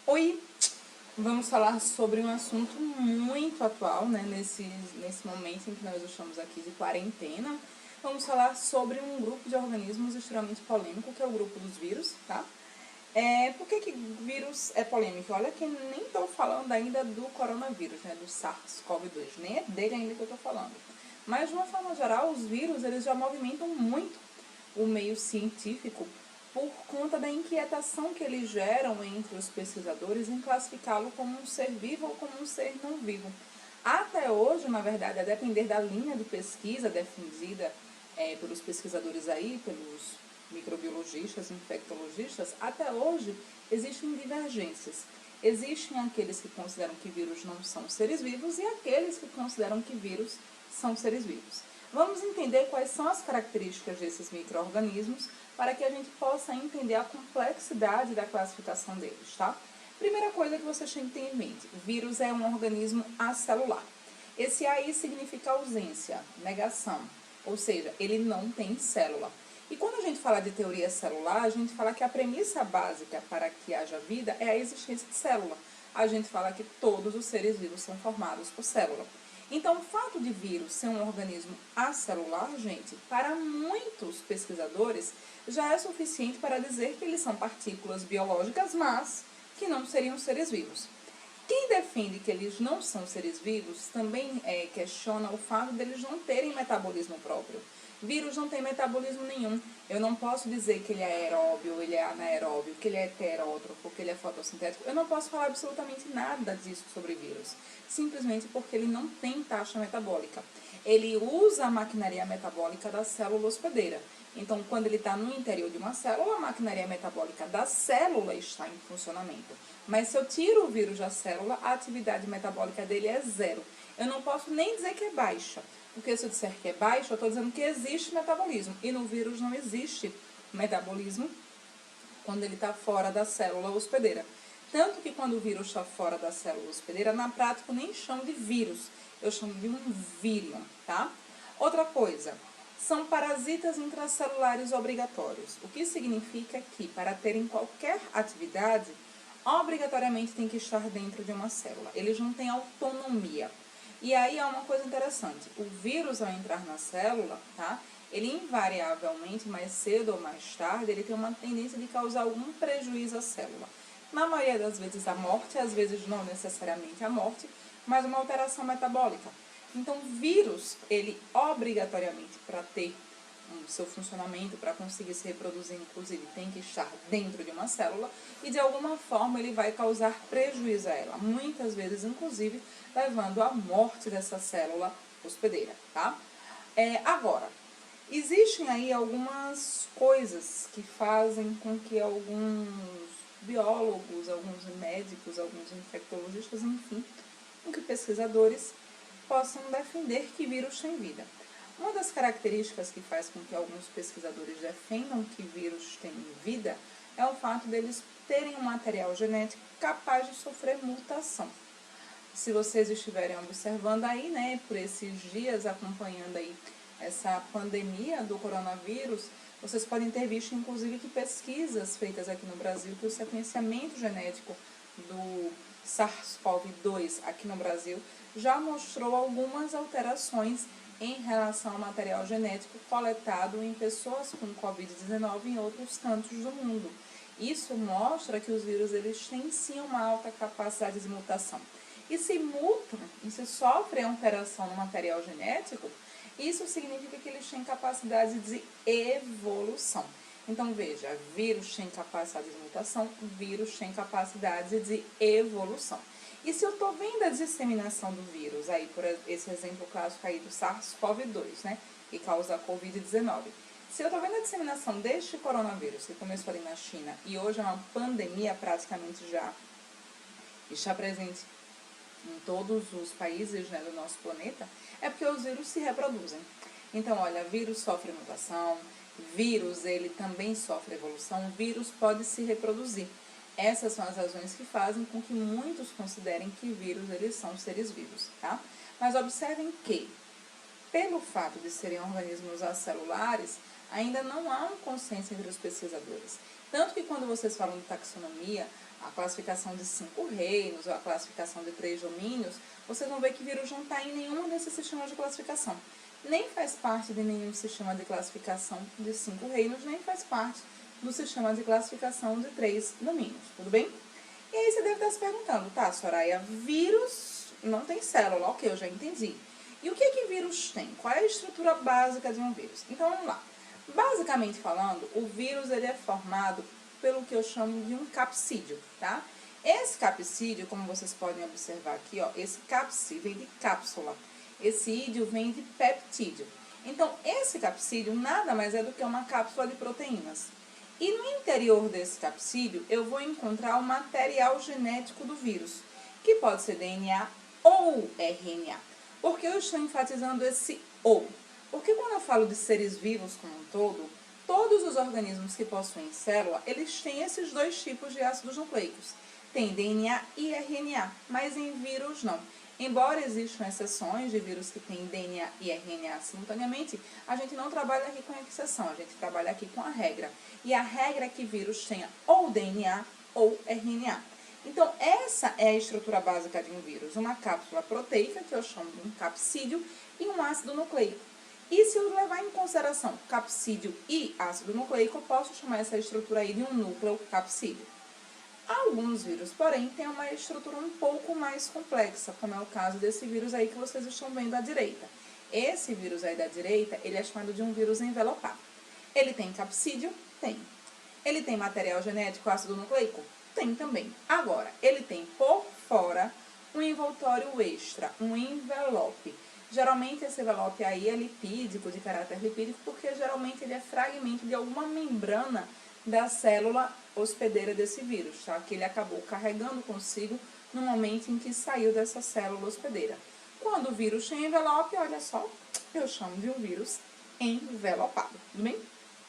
Oi, vamos falar sobre um assunto muito atual, né, nesse momento em que nós estamos aqui de quarentena. Vamos falar sobre um grupo de organismos extremamente polêmico, que é o grupo dos vírus, tá? Por que vírus é polêmico? Olha que nem estou falando ainda do coronavírus, né, do SARS-CoV-2, nem é dele ainda que eu estou falando. Mas, de uma forma geral, os vírus, eles já movimentam muito o meio científico por conta da inquietação que eles geram entre os pesquisadores em classificá-lo como um ser vivo ou como um ser não vivo. Até hoje, na verdade, a depender da linha de pesquisa defendida pelos pesquisadores aí, pelos microbiologistas, infectologistas, até hoje existem divergências. Existem aqueles que consideram que vírus não são seres vivos e aqueles que consideram que vírus são seres vivos. Vamos entender quais são as características desses micro-organismos para que a gente possa entender a complexidade da classificação deles, tá? Primeira coisa que vocês têm que ter em mente, vírus é um organismo acelular. Esse AI significa ausência, negação, ou seja, ele não tem célula. E quando a gente fala de teoria celular, a gente fala que a premissa básica para que haja vida é a existência de célula. A gente fala que todos os seres vivos são formados por célula. Então, o fato de vírus ser um organismo acelular, gente, para muitos pesquisadores, já é suficiente para dizer que eles são partículas biológicas, mas que não seriam seres vivos. Quem defende que eles não são seres vivos também questiona o fato deles não terem metabolismo próprio. Vírus não tem metabolismo nenhum. Eu não posso dizer que ele é aeróbio, ele é anaeróbio, que ele é heterótrofo, que ele é fotossintético. Eu não posso falar absolutamente nada disso sobre vírus, simplesmente porque ele não tem taxa metabólica. Ele usa a maquinaria metabólica da célula hospedeira. Então, quando ele está no interior de uma célula, a maquinaria metabólica da célula está em funcionamento. Mas se eu tiro o vírus da célula, a atividade metabólica dele é zero. Eu não posso nem dizer que é baixa, porque se eu disser que é baixa, eu estou dizendo que existe metabolismo. E no vírus não existe metabolismo quando ele está fora da célula hospedeira. Tanto que quando o vírus está fora da célula hospedeira, na prática eu nem chamo de vírus, eu chamo de um vírion, tá? Outra coisa, são parasitas intracelulares obrigatórios, o que significa que para terem qualquer atividade, obrigatoriamente tem que estar dentro de uma célula. Eles não têm autonomia. E aí há uma coisa interessante, o vírus ao entrar na célula, tá? Ele invariavelmente, mais cedo ou mais tarde, ele tem uma tendência de causar algum prejuízo à célula. Na maioria das vezes a morte, às vezes não necessariamente a morte, mas uma alteração metabólica. Então, vírus, ele obrigatoriamente, para ter o seu funcionamento, para conseguir se reproduzir, inclusive, tem que estar dentro de uma célula e, de alguma forma, ele vai causar prejuízo a ela. Muitas vezes, inclusive, levando à morte dessa célula hospedeira, tá? Agora, existem aí algumas coisas que fazem com que alguns biólogos, alguns médicos, alguns infectologistas, enfim, com que pesquisadores possam defender que vírus tem vida. Uma das características que faz com que alguns pesquisadores defendam que vírus têm vida é o fato deles terem um material genético capaz de sofrer mutação. Se vocês estiverem observando aí, né, por esses dias, acompanhando aí essa pandemia do coronavírus, vocês podem ter visto, inclusive, que pesquisas feitas aqui no Brasil, que o sequenciamento genético do SARS-CoV-2 aqui no Brasil já mostrou algumas alterações em relação ao material genético coletado em pessoas com Covid-19 em outros cantos do mundo. Isso mostra que os vírus eles têm sim uma alta capacidade de mutação. E se mutam, e se sofrem alteração no material genético, isso significa que eles têm capacidade de evolução. Então, veja, vírus tem capacidade de mutação, vírus tem capacidade de evolução. E se eu estou vendo a disseminação do vírus, aí por esse exemplo clássico aí do SARS-CoV-2, né, que causa a Covid-19, se eu estou vendo a disseminação deste coronavírus, que começou ali na China, e hoje é uma pandemia praticamente já está presente em todos os países, né, do nosso planeta, é porque os vírus se reproduzem. Então, olha, vírus sofre mutação, vírus ele também sofre evolução, vírus pode se reproduzir. Essas são as razões que fazem com que muitos considerem que vírus eles são seres vivos, tá? Mas observem que, pelo fato de serem organismos acelulares, ainda não há um consenso entre os pesquisadores. Tanto que quando vocês falam de taxonomia, a classificação de 5 reinos ou a classificação de 3 domínios, vocês vão ver que vírus não está em nenhum desses sistemas de classificação. Nem faz parte de nenhum sistema de classificação de 5 reinos, nem faz parte do sistema de classificação de 3 domínios, tudo bem? E aí você deve estar se perguntando, tá, Soraya, vírus não tem célula, ok, eu já entendi. E o que vírus tem? Qual é a estrutura básica de um vírus? Então, vamos lá. Basicamente falando, o vírus ele é formado pelo que eu chamo de um capsídeo, tá? Esse capsídeo, como vocês podem observar aqui, ó, esse capsídeo vem de cápsula, esse ídio vem de peptídeo. Então, esse capsídeo nada mais é do que uma cápsula de proteínas. E no interior desse capsídeo, eu vou encontrar o material genético do vírus, que pode ser DNA ou RNA. Por que eu estou enfatizando esse ou? Porque quando eu falo de seres vivos como um todo, todos os organismos que possuem célula, eles têm esses dois tipos de ácidos nucleicos. Tem DNA e RNA, mas em vírus não. Embora existam exceções de vírus que têm DNA e RNA simultaneamente, a gente não trabalha aqui com a exceção, a gente trabalha aqui com a regra. E a regra é que vírus tenha ou DNA ou RNA. Então, essa é a estrutura básica de um vírus. Uma cápsula proteica, que eu chamo de um capsídeo, e um ácido nucleico. E se eu levar em consideração capsídeo e ácido nucleico, eu posso chamar essa estrutura aí de um núcleo capsídeo. Alguns vírus, porém, têm uma estrutura um pouco mais complexa, como é o caso desse vírus aí que vocês estão vendo à direita. Esse vírus aí da direita, ele é chamado de um vírus envelopado. Ele tem capsídeo? Tem. Ele tem material genético ácido nucleico? Tem também. Agora, ele tem por fora um envoltório extra, um envelope. Geralmente esse envelope aí é lipídico, de caráter lipídico, porque geralmente ele é fragmento de alguma membrana da célula hospedeira desse vírus, tá? Que ele acabou carregando consigo no momento em que saiu dessa célula hospedeira. Quando o vírus tem envelope, olha só, eu chamo de um vírus envelopado, tudo bem?